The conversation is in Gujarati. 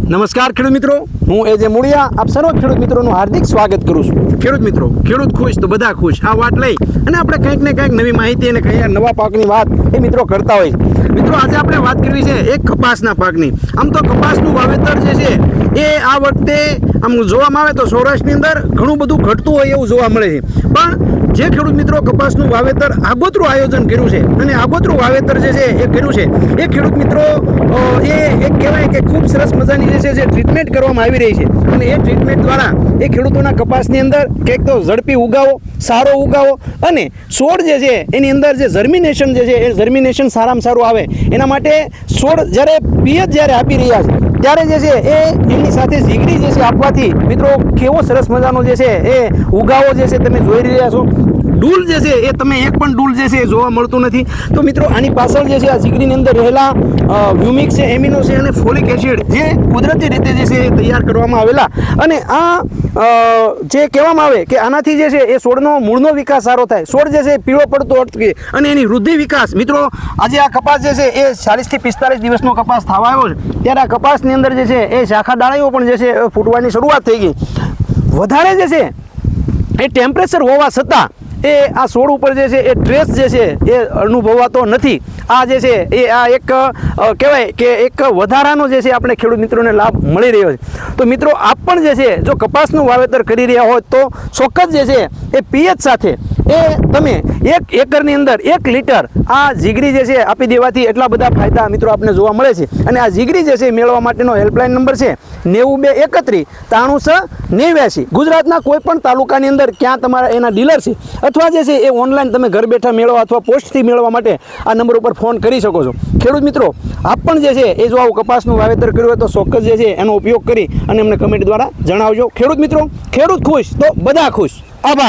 નમસ્કાર ખેડૂત મિત્રો, હું એજે મુળિયા આપ સર્વ ખેડૂત મિત્રોનું હાર્દિક સ્વાગત કરું છું। ખેડૂત મિત્રો, ખેડૂત ખુશ તો બધા ખુશ આ વાત લઈ અને આપણે કંઈક ને કંઈક નવી માહિતી અને કંઈક નવા પાકની વાત એ મિત્રો કરતા હોય છે। મિત્રો આજે આપણે વાત કરવી છે એક કપાસના પાકની। આમ તો કપાસનું વાવેતર જે છે એ આ વખતે આમ જોવામાં આવે તો સૌરાષ્ટ્રની અંદર ઘણું બધું ઘટતું હોય એવું જોવા મળે છે, પણ જે ખેડૂત મિત્રો કપાસનું વાવેતર આગોતરું આયોજન કર્યું છે અને આગોતરું વાવેતર જે છે એ કર્યું છે એ ખેડૂત મિત્રો એ એક કહેવાય કે ખૂબ સરસ મજાની જે છે જે ટ્રીટમેન્ટ કરવામાં આવી રહી છે અને એ ટ્રીટમેન્ટ દ્વારા એ ખેડૂતોના કપાસની અંદર કંઈક તો ઝડપી ઉગાવો, સારો ઉગાવો અને છોડ જે છે એની અંદર જે જર્મિનેશન જે છે એ જર્મિનેશન સારામાં સારું આવે એના માટે છોડ જ્યારે પિયત જ્યારે આપી રહ્યા છે ત્યારે જે છે એ એમની સાથે ઝીગડી જે છે આપવાથી મિત્રો કેવો સરસ મજાનો જે છે એ ઉગાવો જે છે તમે જોઈ રહ્યા છો। ડૂલ જે છે એ તમે એક પણ ડૂલ જે છે એ જોવા મળતું નથી। તો મિત્રો આની પાછળ જે છે આ ઝીગડીની અંદર રહેલા હ્યુમિક છે, એમિનો છે અને ફોલિક એસિડ જે કુદરતી રીતે જે છે એ તૈયાર કરવામાં આવેલા અને આ જે કહેવામાં આવે કે આનાથી જે છે એ છોડનો મૂળનો વિકાસ સારો થાય, છોડ જે છે પીળો પડતો અટકે અને એની વૃદ્ધિ વિકાસ। મિત્રો આજે આ કપાસ જે છે એ 40 થી 45 દિવસનો કપાસ થવા આવ્યો છે ત્યારે આ કપાસની અંદર જે છે એ શાખા ડાળીઓ પણ જે છે ફૂટવાની શરૂઆત થઈ ગઈ। વધારે જે છે એ ટેમ્પરેચર હોવા છતાં એ આ છોડ ઉપર જે છે એ ટ્રેસ જે છે એ અનુભવાતો નથી। આ જે છે એ આ એક કહેવાય કે એક વધારાનો જે છે આપણે ખેડૂત મિત્રોને લાભ મળી રહ્યો છે। તો મિત્રો આપ પણ જે છે જો કપાસનું વાવેતર કરી રહ્યા હોય તો ચોક્કસ જે છે એ પીએચ સાથે એ તમે 1 એકરની અંદર 1 લીટર આ ઝીગડી જે છે આપી દેવાથી એટલા બધા ફાયદા મિત્રો આપને જોવા મળે છે। અને આ ઝીગડી જે છે મેળવવા માટેનો હેલ્પલાઇન નંબર છે 9231 9389। ગુજરાતના કોઈ પણ તાલુકાની અંદર ક્યાં તમારા એના ડીલર છે અથવા જે છે એ ઓનલાઈન તમે ઘર બેઠા મેળવવા અથવા પોસ્ટથી મેળવવા માટે આ નંબર ઉપર ફોન કરી શકો છો। ખેડૂત મિત્રો આપ પણ જે છે એ જો આવું કપાસનું વાવેતર કર્યું હોય તો ચોક્કસ જે છે એનો ઉપયોગ કરી અને અમને કમેન્ટ દ્વારા જણાવજો। ખેડૂત મિત્રો, ખેડૂત ખુશ તો બધા ખુશ। આભાર।